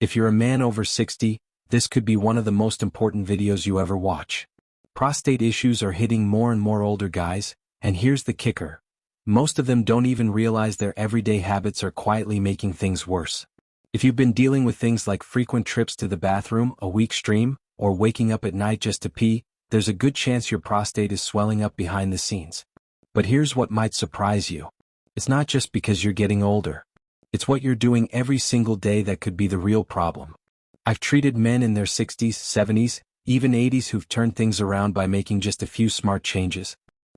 If you're a man over 60, this could be one of the most important videos you ever watch. Prostate issues are hitting more and more older guys, and here's the kicker. Most of them don't even realize their everyday habits are quietly making things worse. If you've been dealing with things like frequent trips to the bathroom, a weak stream, or waking up at night just to pee, there's a good chance your prostate is swelling up behind the scenes. But here's what might surprise you. It's not just because you're getting older. It's what you're doing every single day that could be the real problem. I've treated men in their 60s, 70s, even 80s who've turned things around by making just a few smart changes.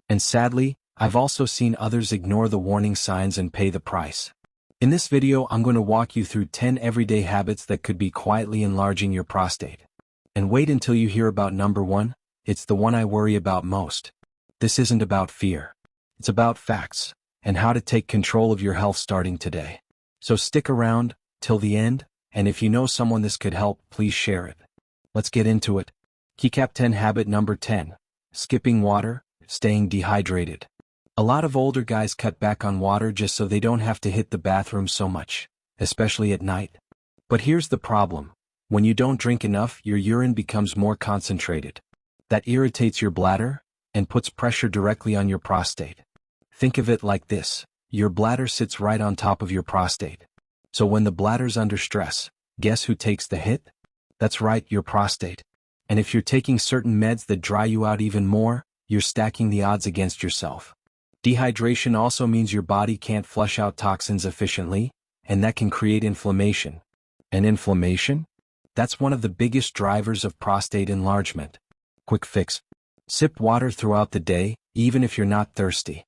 And sadly, I've also seen others ignore the warning signs and pay the price. In this video, I'm going to walk you through 10 everyday habits that could be quietly enlarging your prostate. And wait until you hear about number 1, it's the one I worry about most. This isn't about fear. It's about facts, and how to take control of your health starting today. So stick around till the end, and if you know someone this could help, please share it. Let's get into it. Keycap 10 habit number 10. Skipping water, staying dehydrated. A lot of older guys cut back on water just so they don't have to hit the bathroom so much, especially at night. But here's the problem. When you don't drink enough, your urine becomes more concentrated. That irritates your bladder and puts pressure directly on your prostate. Think of it like this. Your bladder sits right on top of your prostate. So when the bladder's under stress, guess who takes the hit? That's right, your prostate. And if you're taking certain meds that dry you out even more, you're stacking the odds against yourself. Dehydration also means your body can't flush out toxins efficiently, and that can create inflammation. And inflammation? That's one of the biggest drivers of prostate enlargement. Quick fix. Sip water throughout the day, even if you're not thirsty.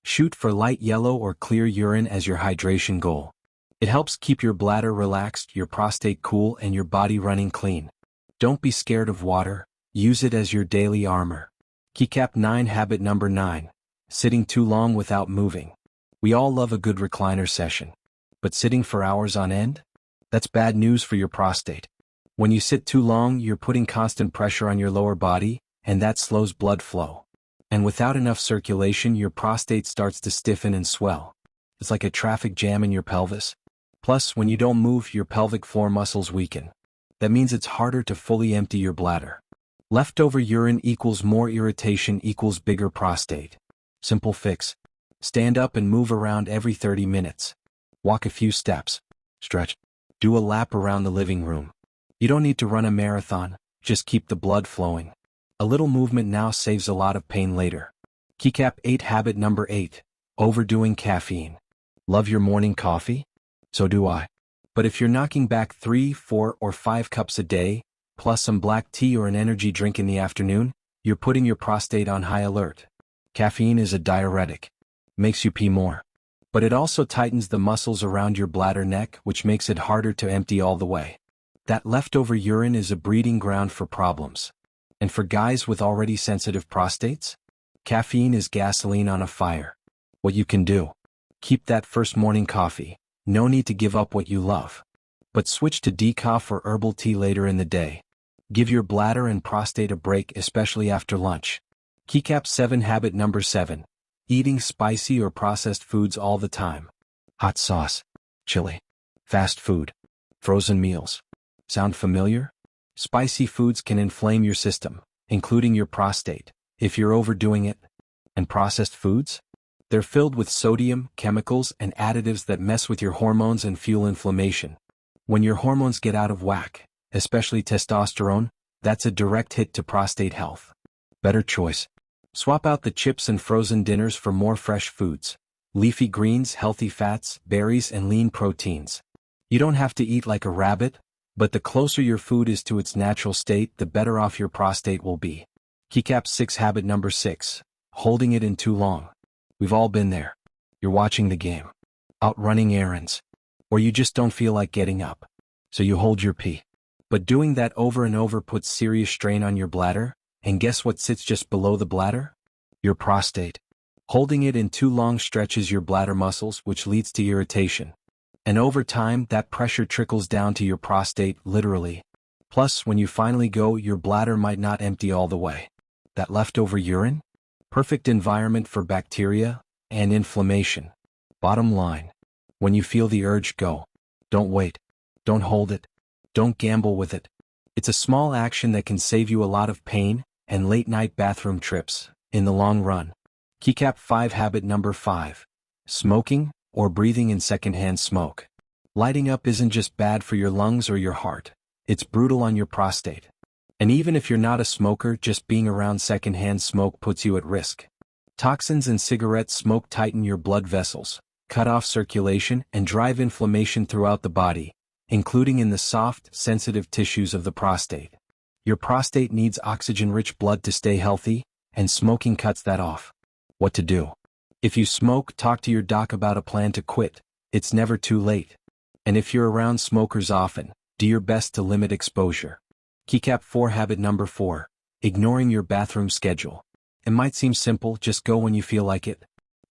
Shoot for light yellow or clear urine as your hydration goal. It helps keep your bladder relaxed, your prostate cool, and your body running clean. Don't be scared of water, use it as your daily armor. Keycap 9 habit number 9. Sitting too long without moving. We all love a good recliner session. But sitting for hours on end? That's bad news for your prostate. When you sit too long, you're putting constant pressure on your lower body, and that slows blood flow. And without enough circulation, your prostate starts to stiffen and swell. It's like a traffic jam in your pelvis. Plus, when you don't move, your pelvic floor muscles weaken. That means it's harder to fully empty your bladder. Leftover urine equals more irritation equals bigger prostate. Simple fix. Stand up and move around every 30 minutes. Walk a few steps. Stretch. Do a lap around the living room. You don't need to run a marathon, just keep the blood flowing. A little movement now saves a lot of pain later. Keycap 8 habit number 8. Overdoing caffeine. Love your morning coffee? So do I. But if you're knocking back 3, 4, or 5 cups a day, plus some black tea or an energy drink in the afternoon, you're putting your prostate on high alert. Caffeine is a diuretic. Makes you pee more. But it also tightens the muscles around your bladder neck, which makes it harder to empty all the way. That leftover urine is a breeding ground for problems. And for guys with already sensitive prostates, caffeine is gasoline on a fire. What you can do? Keep that first morning coffee. No need to give up what you love. But switch to decaf or herbal tea later in the day. Give your bladder and prostate a break, especially after lunch. Keycap 7 habit number 7. Eating spicy or processed foods all the time. Hot sauce, chili, fast food, frozen meals. Sound familiar? Spicy foods can inflame your system, including your prostate, if you're overdoing it. And processed foods? They're filled with sodium, chemicals, and additives that mess with your hormones and fuel inflammation. When your hormones get out of whack, especially testosterone, that's a direct hit to prostate health. Better choice. Swap out the chips and frozen dinners for more fresh foods. Leafy greens, healthy fats, berries, and lean proteins. You don't have to eat like a rabbit, but the closer your food is to its natural state, the better off your prostate will be. Keycap 6 habit number 6. Holding it in too long. We've all been there. You're watching the game, out running errands, or you just don't feel like getting up. So you hold your pee. But doing that over and over puts serious strain on your bladder, and guess what sits just below the bladder? Your prostate. Holding it in too long stretches your bladder muscles, which leads to irritation. And over time, that pressure trickles down to your prostate, literally. Plus, when you finally go, your bladder might not empty all the way. That leftover urine? Perfect environment for bacteria and inflammation. Bottom line. When you feel the urge, go. Don't wait. Don't hold it. Don't gamble with it. It's a small action that can save you a lot of pain and late-night bathroom trips in the long run. Keycap 5 Habit number 5. Smoking or breathing in secondhand smoke. Lighting up isn't just bad for your lungs or your heart. It's brutal on your prostate. And even if you're not a smoker, just being around secondhand smoke puts you at risk. Toxins in cigarette smoke tighten your blood vessels, cut off circulation, and drive inflammation throughout the body, including in the soft, sensitive tissues of the prostate. Your prostate needs oxygen-rich blood to stay healthy, and smoking cuts that off. What to do? If you smoke, talk to your doc about a plan to quit. It's never too late. And if you're around smokers often, do your best to limit exposure. Keycap 4 Habit number 4. Ignoring your bathroom schedule. It might seem simple, just go when you feel like it.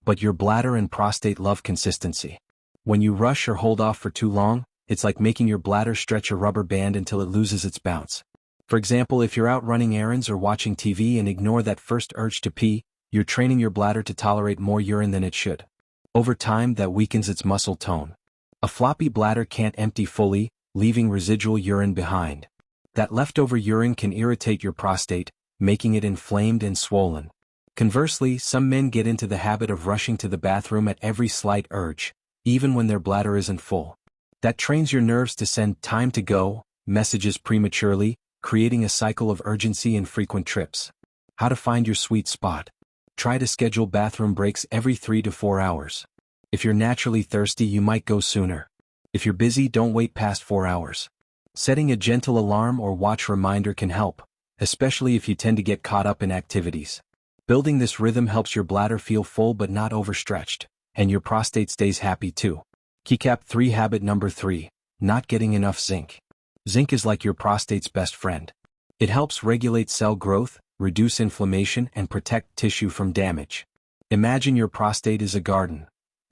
But your bladder and prostate love consistency. When you rush or hold off for too long, it's like making your bladder stretch a rubber band until it loses its bounce. For example, if you're out running errands or watching TV and ignore that first urge to pee, you're training your bladder to tolerate more urine than it should. Over time, that weakens its muscle tone. A floppy bladder can't empty fully, leaving residual urine behind. That leftover urine can irritate your prostate, making it inflamed and swollen. Conversely, some men get into the habit of rushing to the bathroom at every slight urge, even when their bladder isn't full. That trains your nerves to send "time to go" messages prematurely, creating a cycle of urgency and frequent trips. How to find your sweet spot. Try to schedule bathroom breaks every 3 to 4 hours. If you're naturally thirsty, you might go sooner. If you're busy, don't wait past 4 hours. Setting a gentle alarm or watch reminder can help, especially if you tend to get caught up in activities. Building this rhythm helps your bladder feel full but not overstretched, and your prostate stays happy too. Keycap 3 Habit number 3. Not getting enough zinc. Zinc is like your prostate's best friend. It helps regulate cell growth, reduce inflammation, and protect tissue from damage. Imagine your prostate is a garden.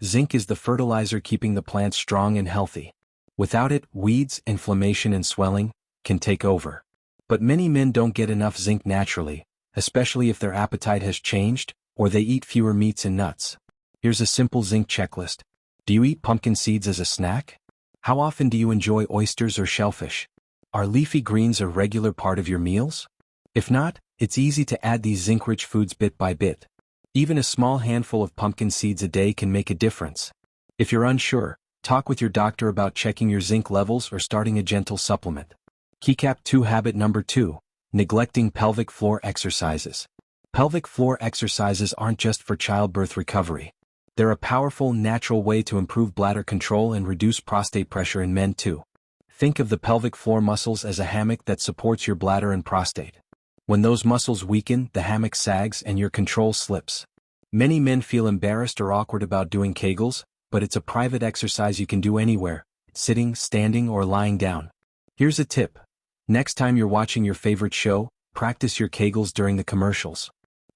Zinc is the fertilizer keeping the plant strong and healthy. Without it, weeds, inflammation, and swelling can take over. But many men don't get enough zinc naturally, especially if their appetite has changed, or they eat fewer meats and nuts. Here's a simple zinc checklist. Do you eat pumpkin seeds as a snack? How often do you enjoy oysters or shellfish? Are leafy greens a regular part of your meals? If not, it's easy to add these zinc-rich foods bit by bit. Even a small handful of pumpkin seeds a day can make a difference. If you're unsure, talk with your doctor about checking your zinc levels or starting a gentle supplement. Keycap 2 Habit number 2. Neglecting pelvic floor exercises. Pelvic floor exercises aren't just for childbirth recovery. They're a powerful, natural way to improve bladder control and reduce prostate pressure in men too. Think of the pelvic floor muscles as a hammock that supports your bladder and prostate. When those muscles weaken, the hammock sags and your control slips. Many men feel embarrassed or awkward about doing Kegels, but it's a private exercise you can do anywhere, sitting, standing, or lying down. Here's a tip. Next time you're watching your favorite show, practice your Kegels during the commercials.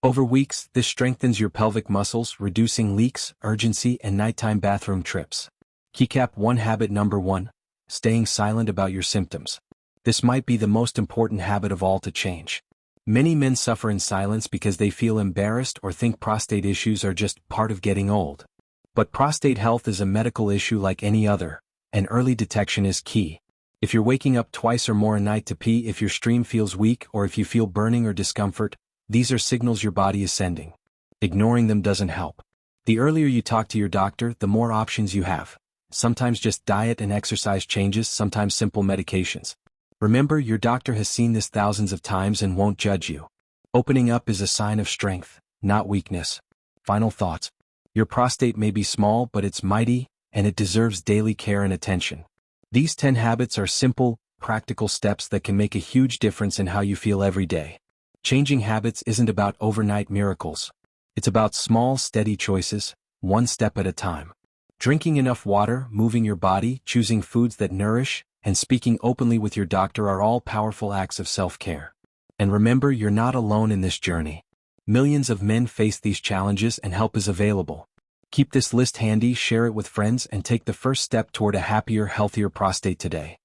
Over weeks, this strengthens your pelvic muscles, reducing leaks, urgency, and nighttime bathroom trips. Keycap 1 Habit number 1. Staying silent about your symptoms. This might be the most important habit of all to change. Many men suffer in silence because they feel embarrassed or think prostate issues are just part of getting old. But prostate health is a medical issue like any other, and early detection is key. If you're waking up twice or more a night to pee, if your stream feels weak, or if you feel burning or discomfort, these are signals your body is sending. Ignoring them doesn't help. The earlier you talk to your doctor, the more options you have. Sometimes just diet and exercise changes, sometimes simple medications. Remember, your doctor has seen this thousands of times and won't judge you. Opening up is a sign of strength, not weakness. Final thoughts. Your prostate may be small, but it's mighty, and it deserves daily care and attention. These 10 habits are simple, practical steps that can make a huge difference in how you feel every day. Changing habits isn't about overnight miracles. It's about small, steady choices, one step at a time. Drinking enough water, moving your body, choosing foods that nourish, and speaking openly with your doctor are all powerful acts of self-care. And remember, you're not alone in this journey. Millions of men face these challenges and help is available. Keep this list handy, share it with friends, and take the first step toward a happier, healthier prostate today.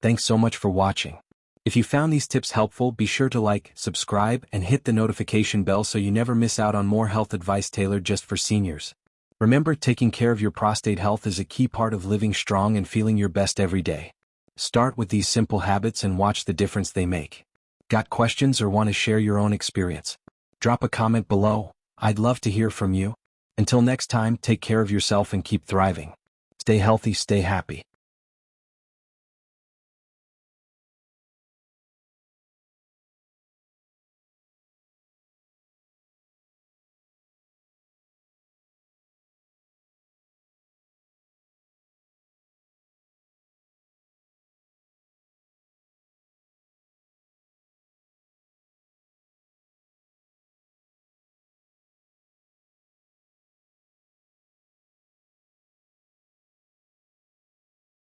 Thanks so much for watching. If you found these tips helpful, be sure to like, subscribe, and hit the notification bell so you never miss out on more health advice tailored just for seniors. Remember, taking care of your prostate health is a key part of living strong and feeling your best every day. Start with these simple habits and watch the difference they make. Got questions or want to share your own experience? Drop a comment below. I'd love to hear from you. Until next time, take care of yourself and keep thriving. Stay healthy, stay happy.